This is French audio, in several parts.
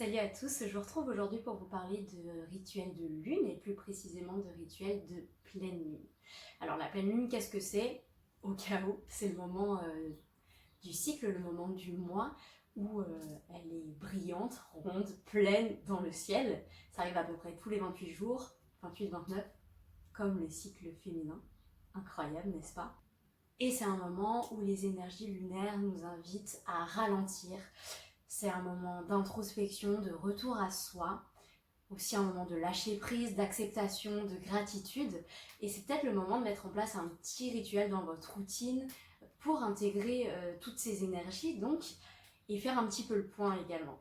Salut à tous, je vous retrouve aujourd'hui pour vous parler de rituels de lune et plus précisément de rituels de pleine lune. Alors la pleine lune, qu'est-ce que c'est? Au cas où, c'est le moment du cycle, le moment du mois où elle est brillante, ronde, pleine dans le ciel. Ça arrive à peu près tous les 28 jours, 28-29, comme le cycle féminin. Incroyable, n'est-ce pas? Et c'est un moment où les énergies lunaires nous invitent à ralentir. C'est un moment d'introspection, de retour à soi, aussi un moment de lâcher prise, d'acceptation, de gratitude. Et c'est peut-être le moment de mettre en place un petit rituel dans votre routine pour intégrer toutes ces énergies donc, et faire un petit peu le point également.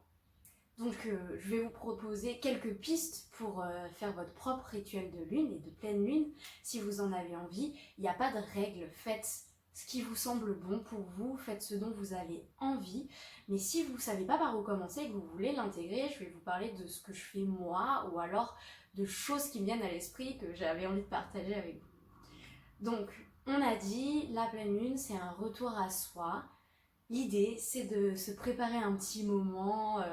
Donc je vais vous proposer quelques pistes pour faire votre propre rituel de lune et de pleine lune si vous en avez envie. Il n'y a pas de règle, faites ce qui vous semble bon pour vous, faites ce dont vous avez envie. Mais si vous ne savez pas par où commencer et que vous voulez l'intégrer, je vais vous parler de ce que je fais moi ou alors de choses qui me viennent à l'esprit que j'avais envie de partager avec vous. Donc on a dit, la pleine lune c'est un retour à soi. L'idée, c'est de se préparer un petit moment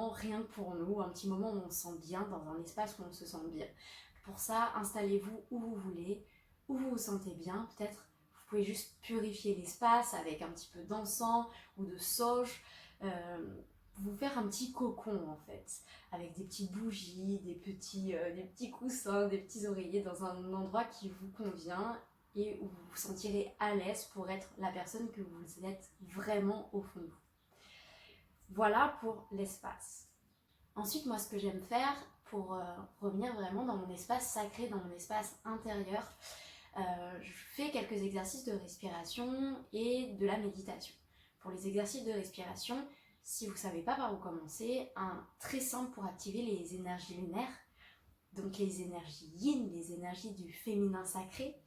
rien que pour nous, un petit moment où on se sent bien, dans un espace où on se sent bien. Pour ça, installez-vous où vous voulez, où vous vous sentez bien. Peut-être vous pouvez juste purifier l'espace avec un petit peu d'encens ou de sauge. Vous faire un petit cocon en fait, avec des petites bougies, des petits coussins, des petits oreillers dans un endroit qui vous convient et où vous vous sentirez à l'aise pour être la personne que vous êtes vraiment au fond de vous. Voilà pour l'espace. Ensuite, moi, ce que j'aime faire pour revenir vraiment dans mon espace sacré, dans mon espace intérieur, je fais quelques exercices de respiration et de la méditation. Pour les exercices de respiration, si vous ne savez pas par où commencer, un très simple pour activer les énergies lunaires, donc les énergies yin, les énergies du féminin sacré,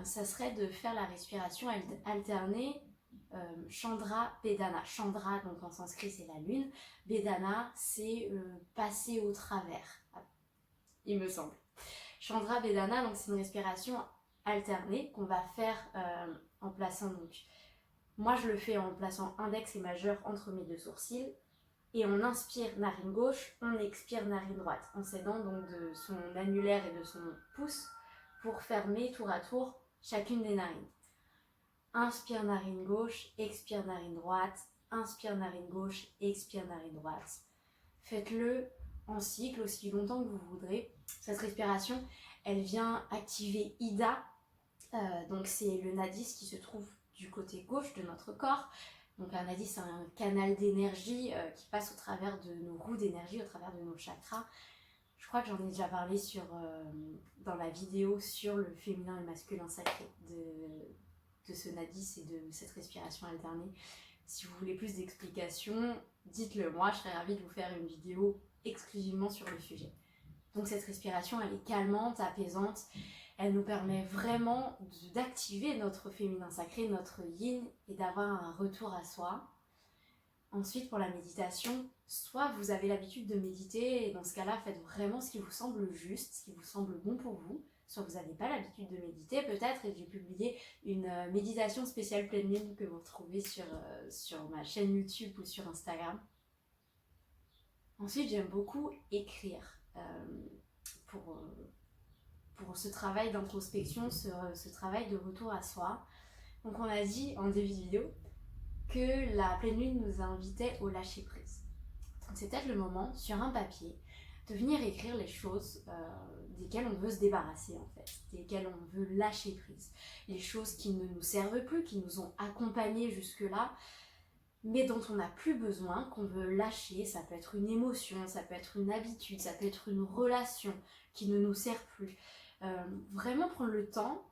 ça serait de faire la respiration alternée Chandra, Vedana. Chandra, donc en sanskrit, c'est la lune. Vedana, c'est passer au travers, il me semble. Chandra, Vedana, donc c'est une respiration alternée qu'on va faire en plaçant donc. Moi, je le fais en plaçant index et majeur entre mes deux sourcils. Et on inspire narine gauche, on expire narine droite, en s'aidant donc de son annulaire et de son pouce pour fermer tour à tour chacune des narines. Inspire narine gauche, expire narine droite, inspire narine gauche, expire narine droite. Faites-le en cycle aussi longtemps que vous voudrez. Cette respiration, elle vient activer Ida, donc c'est le nadis qui se trouve du côté gauche de notre corps. Donc un nadis, c'est un canal d'énergie qui passe au travers de nos roues d'énergie, au travers de nos chakras. Je crois que j'en ai déjà parlé dans la vidéo sur le féminin et le masculin sacré de ce nadis et de cette respiration alternée. Si vous voulez plus d'explications, dites-le moi, je serais ravie de vous faire une vidéo exclusivement sur le sujet. Donc cette respiration, elle est calmante, apaisante, elle nous permet vraiment d'activer notre féminin sacré, notre yin, et d'avoir un retour à soi. Ensuite, pour la méditation, soit vous avez l'habitude de méditer, et dans ce cas-là, faites vraiment ce qui vous semble juste, ce qui vous semble bon pour vous. Soit vous n'avez pas l'habitude de méditer, peut-être, et j'ai publié une méditation spéciale pleine lune que vous retrouvez sur ma chaîne YouTube ou sur Instagram. Ensuite, j'aime beaucoup écrire pour ce travail d'introspection, ce travail de retour à soi. Donc on a dit en début de vidéo que la pleine lune nous invitait au lâcher prise. Donc c'est peut-être le moment, sur un papier, de venir écrire les choses desquelles on veut se débarrasser en fait, desquelles on veut lâcher prise. Les choses qui ne nous servent plus, qui nous ont accompagnés jusque-là, mais dont on n'a plus besoin, qu'on veut lâcher. Ça peut être une émotion, ça peut être une habitude, ça peut être une relation qui ne nous sert plus. Vraiment prendre le temps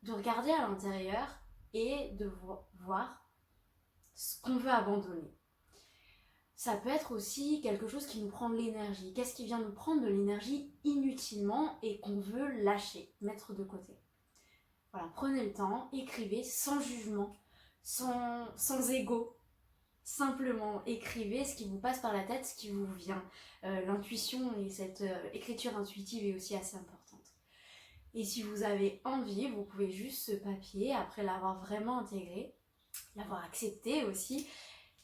de regarder à l'intérieur et de voir ce qu'on veut abandonner. Ça peut être aussi quelque chose qui nous prend de l'énergie. Qu'est-ce qui vient nous prendre de l'énergie inutilement et qu'on veut lâcher, mettre de côté. Voilà, prenez le temps, écrivez sans jugement, sans ego. Simplement écrivez ce qui vous passe par la tête, ce qui vous vient. L'intuition et cette écriture intuitive est aussi assez importante. Et si vous avez envie, vous pouvez juste ce papier, après l'avoir vraiment intégré, l'avoir accepté aussi,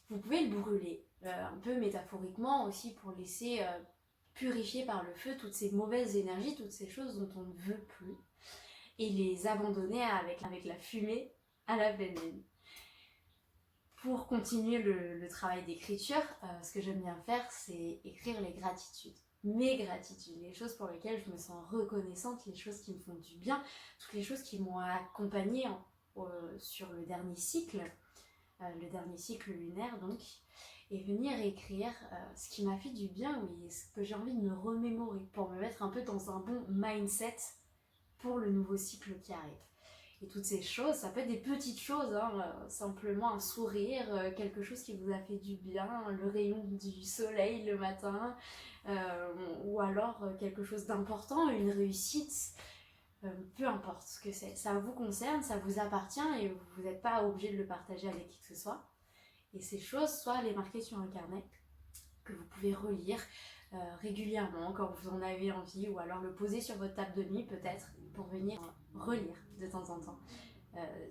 vous pouvez le brûler. un peu métaphoriquement aussi pour laisser purifier par le feu toutes ces mauvaises énergies, toutes ces choses dont on ne veut plus, et les abandonner avec la fumée à la pleine lune. Pour continuer le travail d'écriture, ce que j'aime bien faire, c'est écrire les gratitudes. Mes gratitudes, les choses pour lesquelles je me sens reconnaissante, les choses qui me font du bien, toutes les choses qui m'ont accompagnée sur le dernier cycle lunaire donc, et venir écrire ce qui m'a fait du bien, oui, ce que j'ai envie de me remémorer, pour me mettre un peu dans un bon mindset pour le nouveau cycle qui arrive. Et toutes ces choses, ça peut être des petites choses, simplement un sourire, quelque chose qui vous a fait du bien, le rayon du soleil le matin, ou alors quelque chose d'important, une réussite, peu importe ce que c'est. Ça vous concerne, ça vous appartient et vous n'êtes pas obligé de le partager avec qui que ce soit. Et ces choses, soit les marquer sur un carnet que vous pouvez relire régulièrement quand vous en avez envie, ou alors le poser sur votre table de nuit peut-être pour venir relire de temps en temps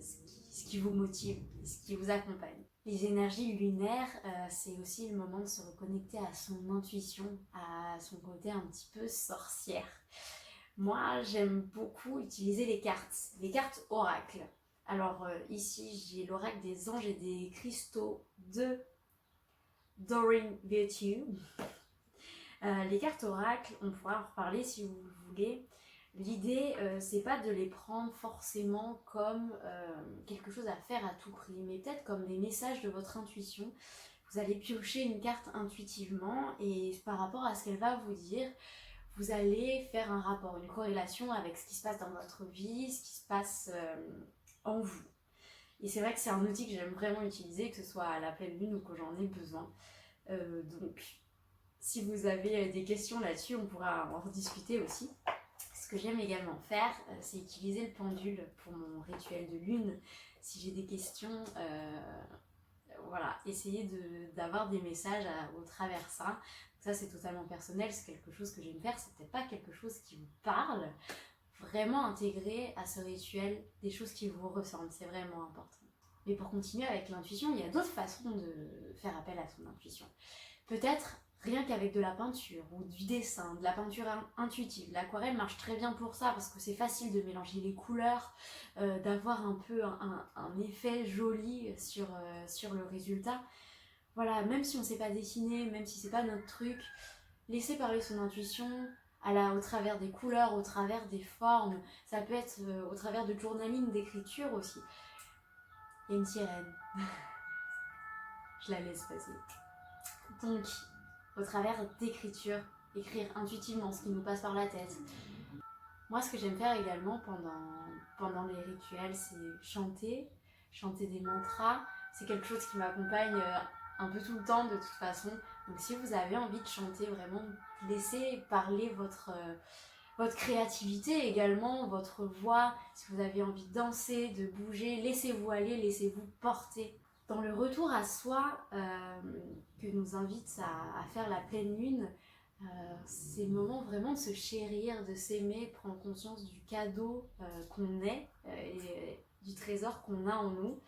ce qui vous motive, ce qui vous accompagne. Les énergies lunaires, c'est aussi le moment de se reconnecter à son intuition, à son côté un petit peu sorcière. Moi, j'aime beaucoup utiliser les cartes oracles. Alors ici, j'ai l'oracle des anges et des cristaux de Doreen Virtue. Les cartes oracles, on pourra en reparler si vous le voulez. L'idée, c'est pas de les prendre forcément comme quelque chose à faire à tout prix, mais peut-être comme des messages de votre intuition. Vous allez piocher une carte intuitivement et par rapport à ce qu'elle va vous dire, vous allez faire un rapport, une corrélation avec ce qui se passe dans votre vie, ce qui se passe en vous. Et c'est vrai que c'est un outil que j'aime vraiment utiliser, que ce soit à la pleine lune ou que j'en ai besoin. Donc, si vous avez des questions là-dessus, on pourra en rediscuter aussi. Ce que j'aime également faire, c'est utiliser le pendule pour mon rituel de lune. Si j'ai des questions, voilà, essayer d'avoir des messages au travers ça. Ça, c'est totalement personnel, c'est quelque chose que j'aime faire, c'est peut-être pas quelque chose qui vous parle. Vraiment intégrer à ce rituel des choses qui vous ressemblent, c'est vraiment important. Mais pour continuer avec l'intuition, il y a d'autres façons de faire appel à son intuition. Peut-être rien qu'avec de la peinture ou du dessin, de la peinture intuitive. L'aquarelle marche très bien pour ça parce que c'est facile de mélanger les couleurs, d'avoir un peu un effet joli sur le résultat. Voilà, même si on ne sait pas dessiner, même si c'est pas notre truc, laisser parler son intuition au travers des couleurs, au travers des formes. Ça peut être au travers de journaling, d'écriture aussi. Il y a une sirène. Je la laisse passer. Donc, au travers d'écriture, écrire intuitivement ce qui nous passe par la tête. Moi, ce que j'aime faire également pendant les rituels, c'est chanter des mantras. C'est quelque chose qui m'accompagne un peu tout le temps de toute façon. Donc si vous avez envie de chanter, vraiment, laissez parler votre créativité également, votre voix. Si vous avez envie de danser, de bouger, laissez-vous aller, laissez-vous porter. Dans le retour à soi que nous invite à faire la pleine lune, c'est le moment vraiment de se chérir, de s'aimer, prendre conscience du cadeau qu'on est et du trésor qu'on a en nous.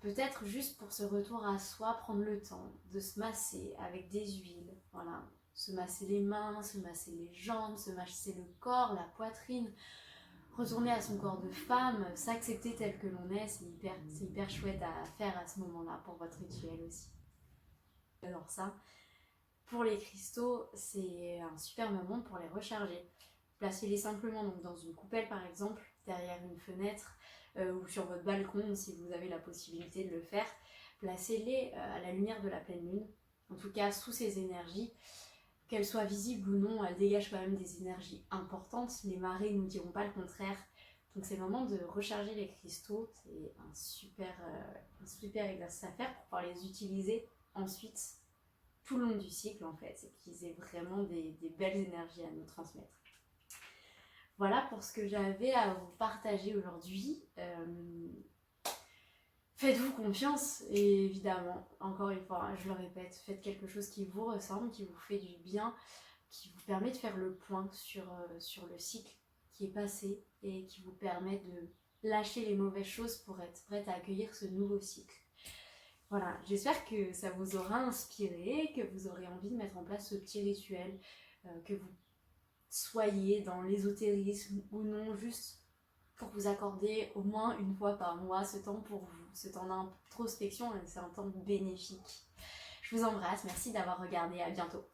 Peut-être juste pour ce retour à soi, prendre le temps de se masser avec des huiles, voilà, se masser les mains, se masser les jambes, se masser le corps, la poitrine, retourner à son corps de femme, s'accepter tel que l'on est, c'est hyper chouette à faire à ce moment-là pour votre rituel aussi. Alors ça, pour les cristaux, c'est un super moment pour les recharger. Placez-les simplement donc dans une coupelle par exemple, derrière une fenêtre ou sur votre balcon si vous avez la possibilité de le faire. Placez-les à la lumière de la pleine lune, en tout cas sous ces énergies. Qu'elles soient visibles ou non, elles dégagent quand même des énergies importantes. Les marées ne nous diront pas le contraire. Donc c'est le moment de recharger les cristaux. C'est un super exercice à faire pour pouvoir les utiliser ensuite tout le long du cycle en fait. Et qu'ils aient vraiment des belles énergies à nous transmettre. Voilà pour ce que j'avais à vous partager aujourd'hui. Faites-vous confiance et évidemment, encore une fois, je le répète, faites quelque chose qui vous ressemble, qui vous fait du bien, qui vous permet de faire le point sur le cycle qui est passé et qui vous permet de lâcher les mauvaises choses pour être prête à accueillir ce nouveau cycle. Voilà, j'espère que ça vous aura inspiré, que vous aurez envie de mettre en place ce petit rituel, que vous soyez dans l'ésotérisme ou non, juste pour vous accorder au moins une fois par mois ce temps pour vous, ce temps d'introspection, c'est un temps bénéfique. Je vous embrasse, merci d'avoir regardé, à bientôt.